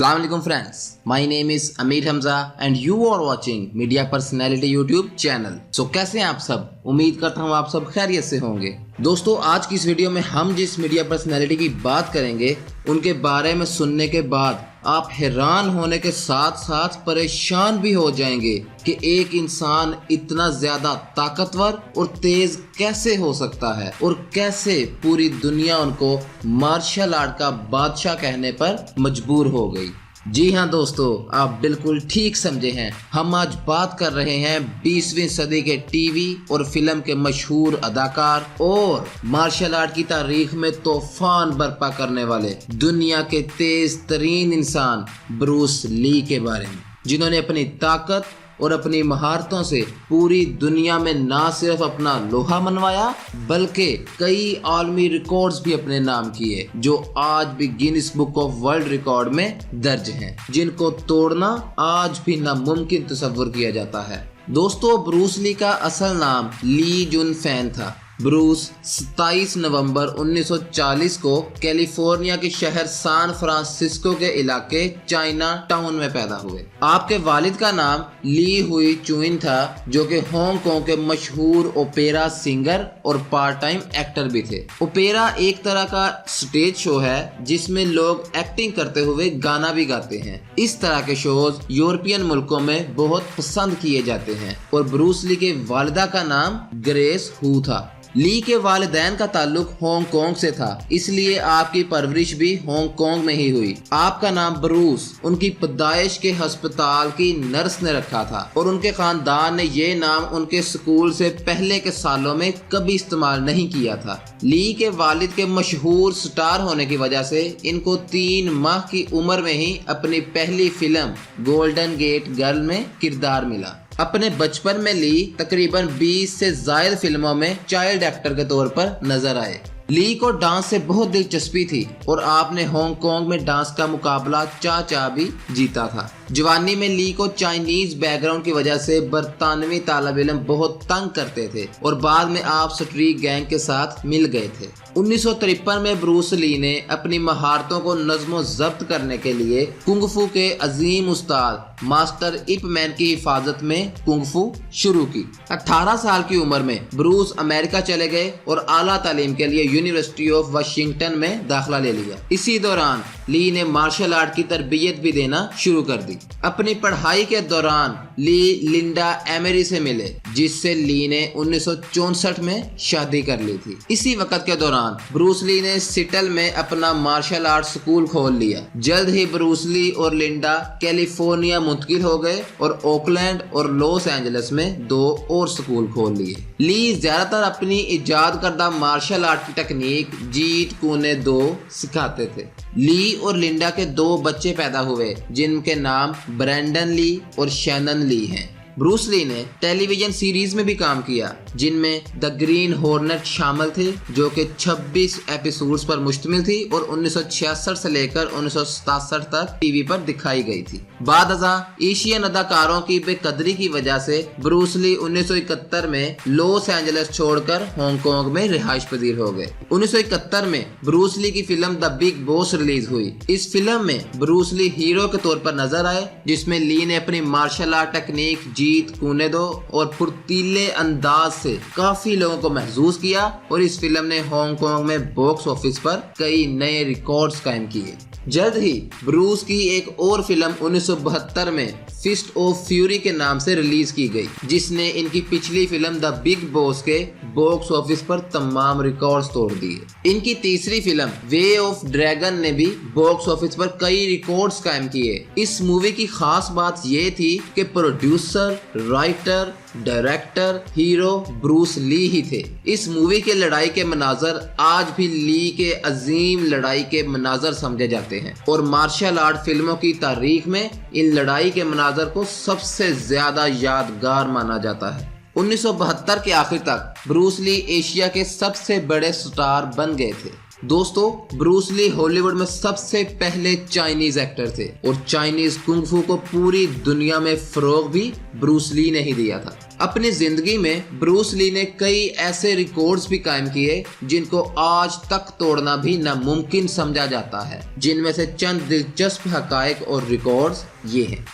अस्सलाम वालेकुम friends, my name is Amir Hamza and you are watching media personality YouTube channel. So कैसे हैं आप सब? उम्मीद करता हूँ आप सब खैरियत से होंगे। दोस्तों, आज की इस वीडियो में हम जिस मीडिया पर्सनैलिटी की बात करेंगे उनके बारे में सुनने के बाद आप हैरान होने के साथ साथ परेशान भी हो जाएंगे कि एक इंसान इतना ज्यादा ताकतवर और तेज कैसे हो सकता है और कैसे पूरी दुनिया उनको मार्शल आर्ट का बादशाह कहने पर मजबूर हो गई। जी हाँ दोस्तों, आप बिल्कुल ठीक समझे हैं। हम आज बात कर रहे हैं 20वीं सदी के टीवी और फिल्म के मशहूर अदाकार और मार्शल आर्ट की तारीख में तूफान बर्पा करने वाले दुनिया के तेज तरीन इंसान ब्रूस ली के बारे में, जिन्होंने अपनी ताकत और अपनी महारतों से पूरी दुनिया में ना सिर्फ अपना लोहा मनवाया बल्कि कई आलमी रिकॉर्ड्स भी अपने नाम किए, जो आज भी Guinness book of world record में दर्ज हैं, जिनको तोड़ना आज भी नामुमकिन तस्वुर किया जाता है। दोस्तों, ब्रूस ली का असल नाम ली जुन फैन था। ब्रूस 27 नवंबर 1940 को कैलिफोर्निया के शहर सैन फ्रांसिस्को के इलाके चाइना टाउन में पैदा हुए। आपके वालिद का नाम ली हुई चुइन था, जो कि हांगकांग के मशहूर ओपेरा सिंगर और पार्ट टाइम एक्टर भी थे। ओपेरा एक तरह का स्टेज शो है जिसमें लोग एक्टिंग करते हुए गाना भी गाते हैं। इस तरह के शोज यूरोपियन मुल्कों में बहुत पसंद किए जाते हैं और ब्रूस ली के वालिदा का नाम ग्रेस हू था। ली के वालिदैन का ताल्लुक हांगकांग से था, इसलिए आपकी परवरिश भी हांगकांग में ही हुई। आपका नाम ब्रूस उनकी पैदाइश के अस्पताल की नर्स ने रखा था और उनके खानदान ने ये नाम उनके स्कूल से पहले के सालों में कभी इस्तेमाल नहीं किया था। ली के वालिद के मशहूर स्टार होने की वजह से इनको 3 माह की उम्र में ही अपनी पहली फिल्म गोल्डन गेट गर्ल में किरदार मिला। अपने बचपन में ली तकरीबन 20 से ज्यादा फिल्मों में चाइल्ड एक्टर के तौर पर नजर आए। ली को डांस से बहुत दिलचस्पी थी और आपने हांगकांग में डांस का मुकाबला चा भी जीता था। जवानी में ली को चाइनीज बैकग्राउंड की वजह से बरतानवी तालिब इल्म बहुत तंग करते थे और बाद में आप स्ट्रीट गैंग के साथ मिल गए थे। 1953 में ब्रूस ली ने अपनी महारतों को नज़्मो ज़ब्त करने के लिए कुंग-फू के अजीम उस्ताद मास्टर इप मैन की हिफाजत में कुंग-फू शुरू की। 18 साल की उम्र में ब्रूस अमेरिका चले गए और आला तालीम के लिए यूनिवर्सिटी ऑफ वाशिंगटन में दाखिला ले लिया। इसी दौरान ली ने मार्शल आर्ट की तरबियत भी देना शुरू कर दी। अपनी पढ़ाई के दौरान ली लिंडा एमरी से मिले, जिससे ली ने 1964 में शादी कर ली थी। इसी वक्त के दौरान ब्रूस ली ने सिटल में अपना मार्शल आर्ट स्कूल खोल लिया। जल्द ही ब्रूस ली और लिंडा कैलिफोर्निया मुंतकिल हो गए और ओकलैंड और लॉस एंजलिस में 2 और स्कूल खोल लिए। ली ज्यादातर अपनी इजाद करदा मार्शल आर्ट की टेक्निक जीट कूने दो सिखाते थे। ली और लिंडा के 2 बच्चे पैदा हुए, जिनके नाम ब्रैंडन ली और शैनन ली हैं। ब्रूस ली ने टेलीविजन सीरीज में भी काम किया, जिनमें द ग्रीन हॉर्नेट शामिल थे, जो कि 26 एपिसोड्स पर मुश्तमिल थी और 1966 से लेकर 1967 तक टीवी पर दिखाई गई थी। बादअज़ां एशियन अदाकारों की बेकदरी की वजह से ब्रूस ली 1971 में लॉस एंजलिस छोड़कर हांगकांग में रिहाइश पजीर हो गए। 1971 में ब्रूस ली की film the big boss release हुई। इस फिल्म में ब्रूस ली हीरो के तौर पर नजर आए, जिसमें ली ने अपनी मार्शल आर्ट टेक्निक जीत कूने दो और फुर्तीले अंदाज से काफी लोगों को महसूस किया और इस फिल्म ने हांगकांग में बॉक्स ऑफिस पर कई नए रिकॉर्ड्स कायम किए। जल्द ही ब्रूस की एक और फिल्म 1972 में फिस्ट ऑफ फ्यूरी के नाम से रिलीज की गई, जिसने इनकी पिछली फिल्म द बिग बॉस के बॉक्स ऑफिस पर तमाम रिकॉर्ड्स तोड़ दिए। इनकी तीसरी फिल्म वे ऑफ ड्रैगन ने भी बॉक्स ऑफिस पर कई रिकॉर्ड्स कायम किए। इस मूवी की खास बात ये थी कि producer, writer, director, hero Bruce Lee ही थे। इस मूवी के लड़ाई के मनाजर आज भी ली के अजीम लड़ाई के मनाजर समझे जाते हैं और मार्शल आर्ट फिल्मों की तारीख में इन लड़ाई के मनाजर को सबसे ज्यादा यादगार माना जाता है। 1972 के आखिर तक ब्रूस ली एशिया के सबसे बड़े स्टार बन गए थे। दोस्तों, ब्रूस ली हॉलीवुड में सबसे पहले चाइनीज एक्टर थे और चाइनीज कुंग फू को पूरी दुनिया में फरोग भी ब्रूस ली ने ही दिया था। अपनी जिंदगी में ब्रूस ली ने कई ऐसे रिकॉर्ड्स भी कायम किए जिनको आज तक तोड़ना भी नामुमकिन समझा जाता है, जिनमें से चंद दिलचस्प हकायक और रिकॉर्ड्स ये हैं।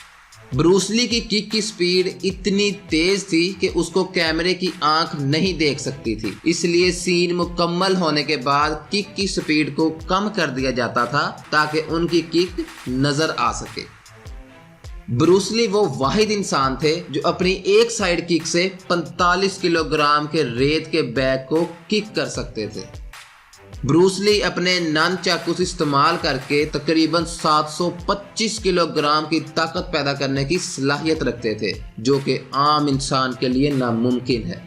ब्रूस ली की किक की स्पीड इतनी तेज थी कि उसको कैमरे की आंख नहीं देख सकती थी, इसलिए सीन मुकम्मल होने के बाद किक की स्पीड को कम कर दिया जाता था ताकि उनकी किक नजर आ सके। ब्रूस ली वो वाहिद इंसान थे जो अपनी एक साइड किक से 45 किलोग्राम के रेत के बैग को किक कर सकते थे। ब्रूस ली अपने नन चाकू से इस्तेमाल करके तकरीबन 725 किलोग्राम की ताकत पैदा करने की सलाहियत रखते थे, जो कि आम इंसान के लिए नामुमकिन है।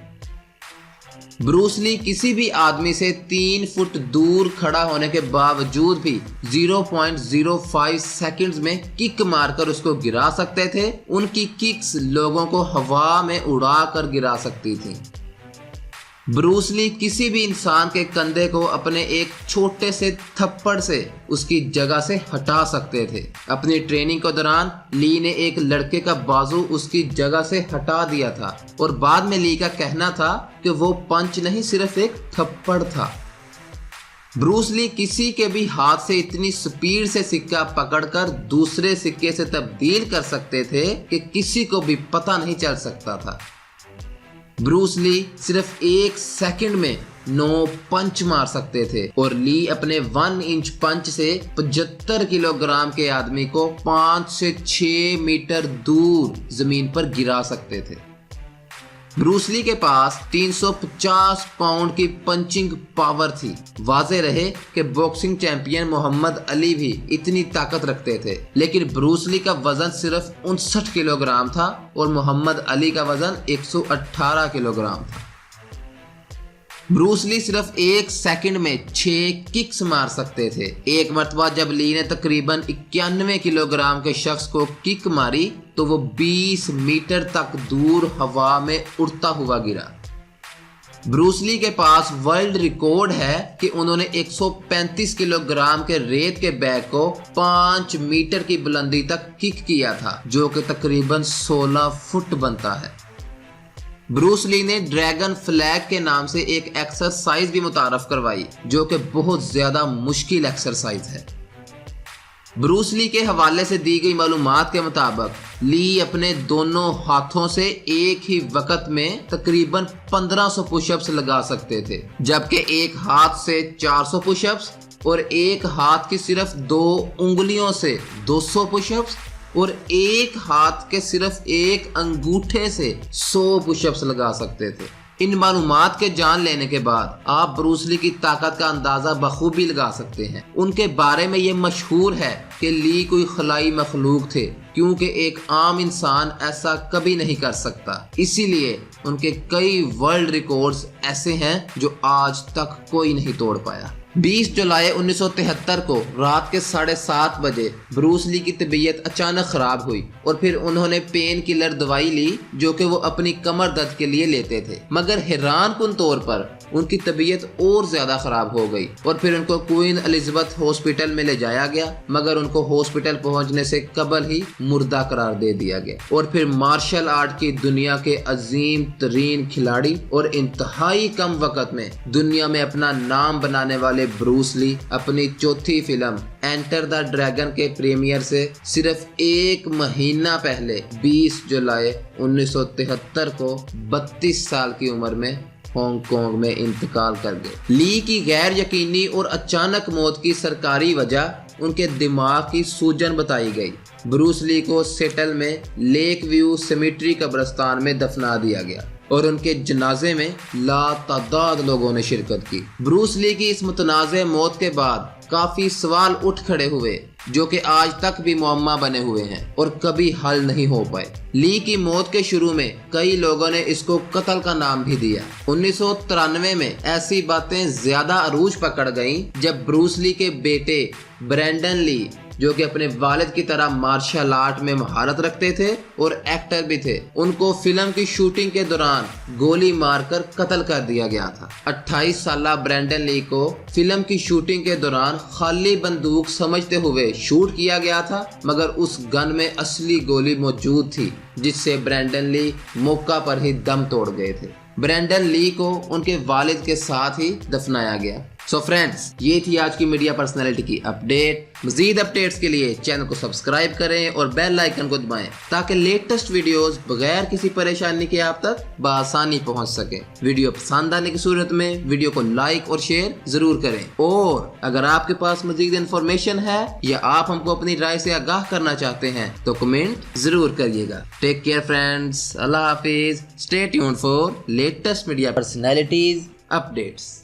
ब्रूस ली किसी भी आदमी से 3 फुट दूर खड़ा होने के बावजूद भी 0.05 सेकंड्स में किक मारकर उसको गिरा सकते थे। उनकी किक्स लोगों को हवा में उड़ा कर गिरा सकती थी। ब्रूस ली किसी भी इंसान के कंधे को अपने एक छोटे से थप्पड़ से उसकी जगह से हटा सकते थे। अपनी ट्रेनिंग के दौरान ली ने एक लड़के का बाजू उसकी जगह से हटा दिया था और बाद में ली का कहना था कि वो पंच नहीं सिर्फ एक थप्पड़ था। ब्रूस ली किसी के भी हाथ से इतनी स्पीड से सिक्का पकड़कर दूसरे सिक्के से तब्दील कर सकते थे कि किसी को भी पता नहीं चल सकता था। ब्रूस ली सिर्फ 1 सेकंड में 9 पंच मार सकते थे और ली अपने 1 इंच पंच से 75 किलोग्राम के आदमी को 5 से 6 मीटर दूर जमीन पर गिरा सकते थे। ब्रूस ली के पास 350 पाउंड की पंचिंग पावर थी। वाज़ेह रहे कि बॉक्सिंग चैंपियन मोहम्मद अली भी इतनी ताकत रखते थे, लेकिन ब्रूस ली का वजन सिर्फ 59 किलोग्राम था और मोहम्मद अली का वजन 118 किलोग्राम था। ब्रूस ली सिर्फ 1 सेकंड में 6 किक्स मार सकते थे। एक मरतबा जब ली ने तकरीबन 91 किलोग्राम के शख्स को किक मारी तो वो 20 मीटर तक दूर हवा में उड़ता हुआ गिरा। ब्रूस ली के पास वर्ल्ड रिकॉर्ड है कि उन्होंने 135 किलोग्राम के रेत के बैग को 5 मीटर की बुलंदी तक किक किया था, जो कि तकरीबन 16 फुट बनता है। ब्रूस ली ने ड्रैगन फ्लैग के नाम से एक एक्सरसाइज भी मुतारफ करवाई, जो कि बहुत ज्यादा मुश्किल एक्सरसाइज है। ब्रूस ली के हवाले से दी गई मालूमात के मुताबिक ली अपने दोनों हाथों से एक ही वक्त में तकरीबन 1500 पुशअप्स लगा सकते थे, जबकि एक हाथ से 400 पुशअप्स और एक हाथ की सिर्फ 2 उंगलियों से 200 पुशअप्स और एक हाथ के सिर्फ एक अंगूठे से 100 पुशअप्स लगा सकते थे। इन मालूमात के जान लेने के बाद आप ब्रूस ली की ताकत का अंदाजा बखूबी लगा सकते हैं। उनके बारे में ये मशहूर है कि ली कोई खलाई मखलूक थे, क्योंकि एक आम इंसान ऐसा कभी नहीं कर सकता। इसीलिए उनके कई वर्ल्ड रिकॉर्ड्स ऐसे हैं जो आज तक कोई नहीं तोड़ पाया। 20 जुलाई 1973 को रात के 7:30 बजे ब्रूस ली की तबीयत अचानक खराब हुई और फिर उन्होंने पेन किलर दवाई ली, जो कि वो अपनी कमर दर्द के लिए लेते थे। मगर हैरान कुन तौर पर उनकी तबीयत और ज्यादा खराब हो गई और फिर उनको क्वीन एलिजाबेथ हॉस्पिटल में ले जाया गया, मगर उनको हॉस्पिटल पहुंचने से कबल ही मुर्दा करार दे दिया गया। और फिर मार्शल आर्ट की दुनिया के अजीम तरीन खिलाड़ी और इंतहाई कम वक्त में दुनिया में अपना नाम बनाने वाले ब्रूस ली अपनी चौथी फिल्म एंटर द ड्रैगन के प्रीमियर से सिर्फ 1 महीना पहले 20 जुलाई 1973 को 32 साल की उम्र में हांगकांग में इंतकाल कर गए। ली की गैर यकीनी और अचानक मौत की सरकारी वजह उनके दिमाग की सूजन बताई गई। ब्रूस ली को सेटल में लेक व्यू सेमेट्री कब्रिस्तान में दफना दिया गया और उनके जनाजे में लातादाद लोगों ने शिरकत की। ब्रूस ली की इस मुतनाज़े मौत के बाद काफी सवाल उठ खड़े हुए, जो कि आज तक भी मुअम्मा बने हुए हैं और कभी हल नहीं हो पाए। ली की मौत के शुरू में कई लोगों ने इसको कत्ल का नाम भी दिया। 1993 में ऐसी बातें ज्यादा अरूज पकड़ गईं जब ब्रूस ली के बेटे ब्रैंडन ली जो कि अपने वालिद की तरह मार्शल आर्ट में महारत रखते थे और एक्टर भी थे। उनको फिल्म की शूटिंग के दौरान गोली मारकर कत्ल कर दिया गया था। 28 साला ब्रैंडन ली को फिल्म की शूटिंग के दौरान खाली बंदूक समझते हुए शूट किया गया था, मगर उस गन में असली गोली मौजूद थी, जिससे ब्रैंडन ली मौका पर ही दम तोड़ गए थे। ब्रैंडन ली को उनके वालिद के साथ ही दफनाया गया। सो फ्रेंड्स, ये थी आज की मीडिया पर्सनैलिटी की अपडेट। मजीद अपडेट्स के लिए चैनल को सब्सक्राइब करें और बेल आइकन को दबाएं ताकि लेटेस्ट वीडियोस बगैर किसी परेशानी के आप तक बआसानी पहुंच सके। वीडियो पसंद आने की सूरत में वीडियो को लाइक और शेयर जरूर करें, और अगर आपके पास मजीद इन्फॉर्मेशन है या आप हमको अपनी राय से आगाह करना चाहते हैं तो कमेंट जरूर करिएगा। टेक केयर फ्रेंड्स, अल्लाह हाफिज, stay tuned for latest media personalities updates.